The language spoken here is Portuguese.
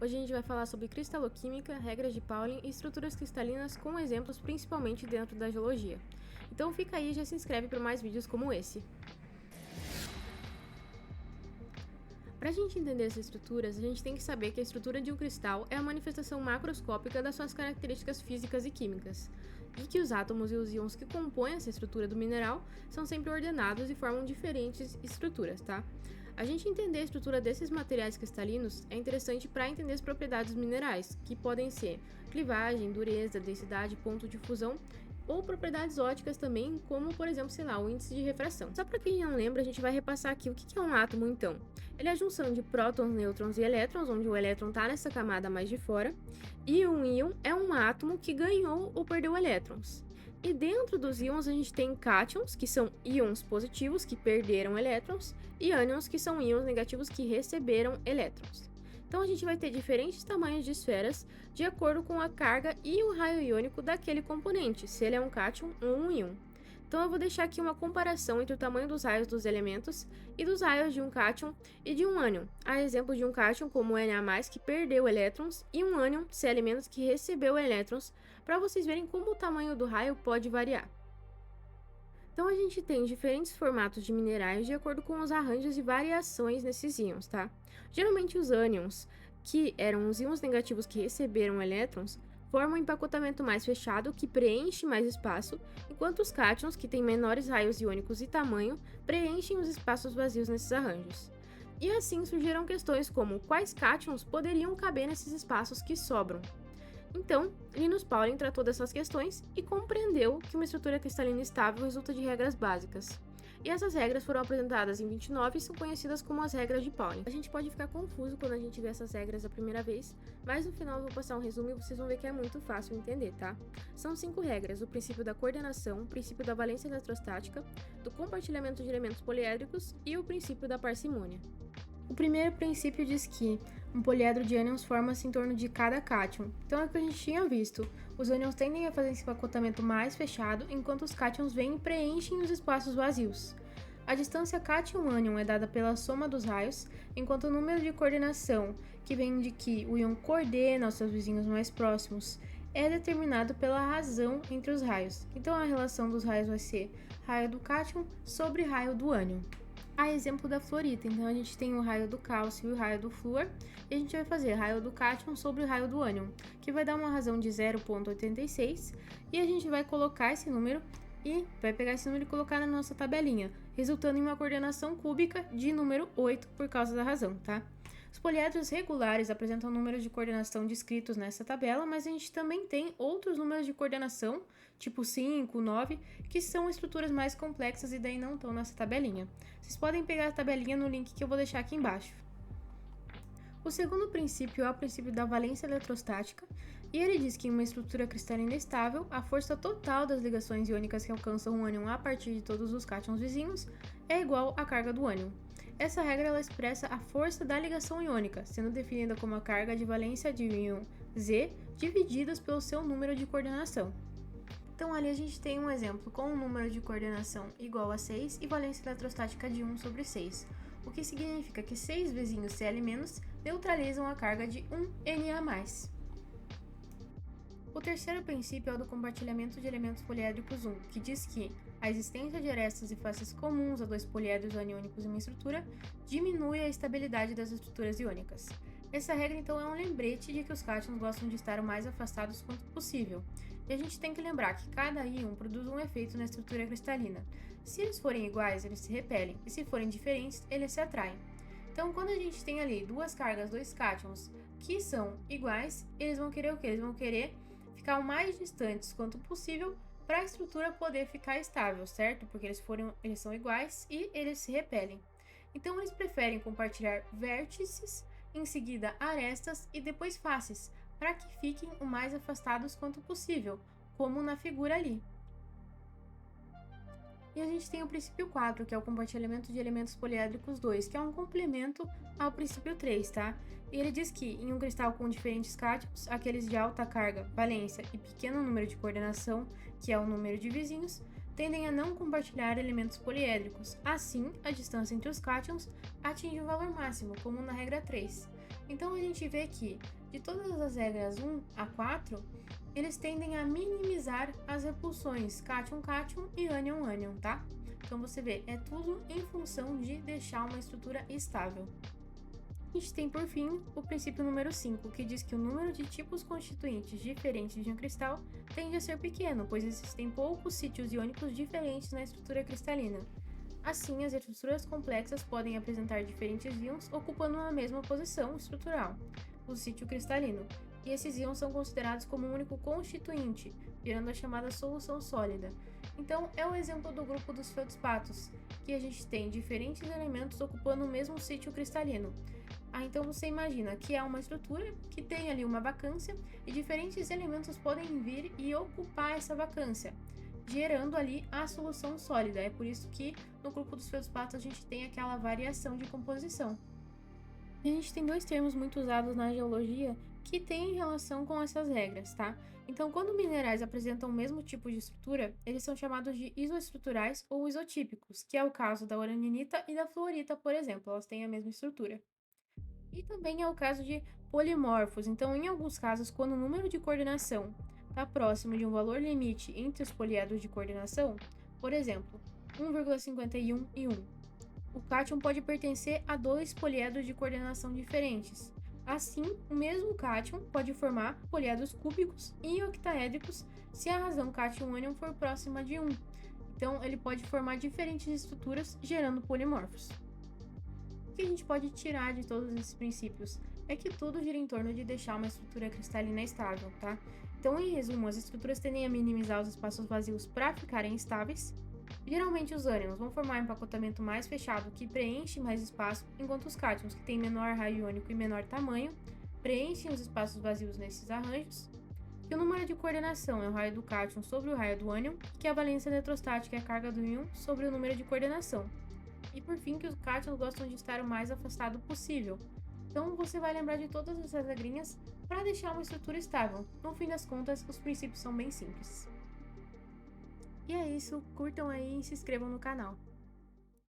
Hoje a gente vai falar sobre cristaloquímica, regras de Pauling e estruturas cristalinas com exemplos principalmente dentro da geologia. Então fica aí e já se inscreve para mais vídeos como esse. Para a gente entender essas estruturas, a gente tem que saber que a estrutura de um cristal é a manifestação macroscópica das suas características físicas e químicas, e que os átomos e os íons que compõem essa estrutura do mineral são sempre ordenados e formam diferentes estruturas, tá? A gente entender a estrutura desses materiais cristalinos é interessante para entender as propriedades dos minerais, que podem ser clivagem, dureza, densidade, ponto de fusão, ou propriedades óticas também, como por exemplo, o índice de refração. Só para quem não lembra, a gente vai repassar aqui o que é um átomo então. Ele é a junção de prótons, nêutrons e elétrons, onde o elétron está nessa camada mais de fora, e um íon é um átomo que ganhou ou perdeu elétrons. E dentro dos íons a gente tem cátions, que são íons positivos que perderam elétrons, e ânions, que são íons negativos que receberam elétrons. Então a gente vai ter diferentes tamanhos de esferas de acordo com a carga e o raio iônico daquele componente, se ele é um cátion ou um íon. Então eu vou deixar aqui uma comparação entre o tamanho dos raios dos elementos e dos raios de um cátion e de um ânion. Há exemplos de um cátion como o Na+, que perdeu elétrons, e um ânion, Cl- que recebeu elétrons, para vocês verem como o tamanho do raio pode variar. Então a gente tem diferentes formatos de minerais de acordo com os arranjos e variações nesses íons, tá? Geralmente os ânions, que eram os íons negativos que receberam elétrons, formam um empacotamento mais fechado que preenche mais espaço, enquanto os cátions, que têm menores raios iônicos e tamanho, preenchem os espaços vazios nesses arranjos. E assim surgiram questões como quais cátions poderiam caber nesses espaços que sobram. Então, Linus Pauling tratou dessas questões e compreendeu que uma estrutura cristalina estável resulta de regras básicas. E essas regras foram apresentadas em 29 e são conhecidas como as regras de Pauling. A gente pode ficar confuso quando a gente vê essas regras a primeira vez, mas no final eu vou passar um resumo e vocês vão ver que é muito fácil entender, tá? São 5 regras: o princípio da coordenação, o princípio da valência eletrostática, do compartilhamento de elementos poliédricos e o princípio da parcimônia. O primeiro princípio diz que um poliedro de ânions forma-se em torno de cada cátion. Então é o que a gente tinha visto. Os ânions tendem a fazer esse empacotamento mais fechado, enquanto os cátions vêm e preenchem os espaços vazios. A distância cátion-ânion é dada pela soma dos raios, enquanto o número de coordenação, que vem de que o íon coordena os seus vizinhos mais próximos, é determinado pela razão entre os raios. Então a relação dos raios vai ser raio do cátion sobre raio do ânion. A exemplo da fluorita, então a gente tem o raio do cálcio e o raio do flúor, e a gente vai fazer raio do cátion sobre o raio do ânion, que vai dar uma razão de 0,86, e a gente vai colocar esse número e vai pegar esse número e colocar na nossa tabelinha, resultando em uma coordenação cúbica de número 8 por causa da razão, tá? Os poliedros regulares apresentam números de coordenação descritos nessa tabela, mas a gente também tem outros números de coordenação, tipo 5, 9, que são estruturas mais complexas e daí não estão nessa tabelinha. Vocês podem pegar a tabelinha no link que eu vou deixar aqui embaixo. O segundo princípio é o princípio da valência eletrostática, e ele diz que em uma estrutura cristalina estável, a força total das ligações iônicas que alcançam o ânion a partir de todos os cátions vizinhos é igual à carga do ânion. Essa regra ela expressa a força da ligação iônica, sendo definida como a carga de valência de íon Z divididas pelo seu número de coordenação. Então ali a gente tem um exemplo com um número de coordenação igual a 6 e valência eletrostática de 1 sobre 6, o que significa que 6 vizinhos Cl- neutralizam a carga de 1 Na+. O terceiro princípio é o do compartilhamento de elementos poliédricos 1, que diz que a existência de arestas e faces comuns a dois poliedros aniônicos em uma estrutura diminui a estabilidade das estruturas iônicas. Essa regra, então, é um lembrete de que os cátions gostam de estar o mais afastados quanto possível, e a gente tem que lembrar que cada íon produz um efeito na estrutura cristalina. Se eles forem iguais, eles se repelem, e se forem diferentes, eles se atraem. Então, quando a gente tem ali duas cargas, dois cátions, que são iguais, eles vão querer o quê? Eles vão querer ficar o mais distantes quanto possível para a estrutura poder ficar estável, certo? Porque eles são iguais e eles se repelem. Então, eles preferem compartilhar vértices, em seguida arestas e depois faces, para que fiquem o mais afastados quanto possível, como na figura ali. E a gente tem o princípio 4, que é o compartilhamento de elementos poliédricos 2, que é um complemento ao princípio 3, tá? E ele diz que em um cristal com diferentes cátions, aqueles de alta carga, valência e pequeno número de coordenação, que é o número de vizinhos, tendem a não compartilhar elementos poliédricos. Assim, a distância entre os cátions atinge o valor máximo, como na regra 3. Então a gente vê que, de todas as regras 1 a 4, eles tendem a minimizar as repulsões cátion-cátion e ânion-ânion, tá? Então você vê, é tudo em função de deixar uma estrutura estável. A gente tem, por fim, o princípio número 5, que diz que o número de tipos constituintes diferentes de um cristal tende a ser pequeno, pois existem poucos sítios iônicos diferentes na estrutura cristalina. Assim, as estruturas complexas podem apresentar diferentes íons ocupando uma mesma posição estrutural, o sítio cristalino, e esses íons são considerados como um único constituinte, gerando a chamada solução sólida. Então, é o exemplo do grupo dos feldspatos, que a gente tem diferentes elementos ocupando o mesmo sítio cristalino. Então você imagina que é uma estrutura que tem ali uma vacância e diferentes elementos podem vir e ocupar essa vacância, gerando ali a solução sólida. É por isso que no grupo dos feldspatos a gente tem aquela variação de composição. E a gente tem dois termos muito usados na geologia que têm relação com essas regras, tá? Então, quando minerais apresentam o mesmo tipo de estrutura, eles são chamados de isoestruturais ou isotípicos, que é o caso da uraninita e da fluorita, por exemplo, elas têm a mesma estrutura. E também é o caso de polimorfos. Então, em alguns casos, quando o número de coordenação está próximo de um valor limite entre os poliedros de coordenação, por exemplo, 1,51 e 1, o cátion pode pertencer a dois poliedros de coordenação diferentes. Assim, o mesmo cátion pode formar poliedros cúbicos e octaédricos se a razão cátion-ânion for próxima de 1. Então, ele pode formar diferentes estruturas, gerando polimorfos. O que a gente pode tirar de todos esses princípios é que tudo gira em torno de deixar uma estrutura cristalina estável, tá? Então, em resumo, as estruturas tendem a minimizar os espaços vazios para ficarem estáveis. Geralmente, os ânions vão formar um empacotamento mais fechado que preenche mais espaço, enquanto os cátions, que têm menor raio iônico e menor tamanho, preenchem os espaços vazios nesses arranjos. E o número de coordenação é o raio do cátion sobre o raio do ânion, que é a valência eletrostática é a carga do íon sobre o número de coordenação. E por fim, que os cátions gostam de estar o mais afastado possível. Então você vai lembrar de todas essas regrinhas para deixar uma estrutura estável. No fim das contas, os princípios são bem simples. E é isso, curtam aí e se inscrevam no canal.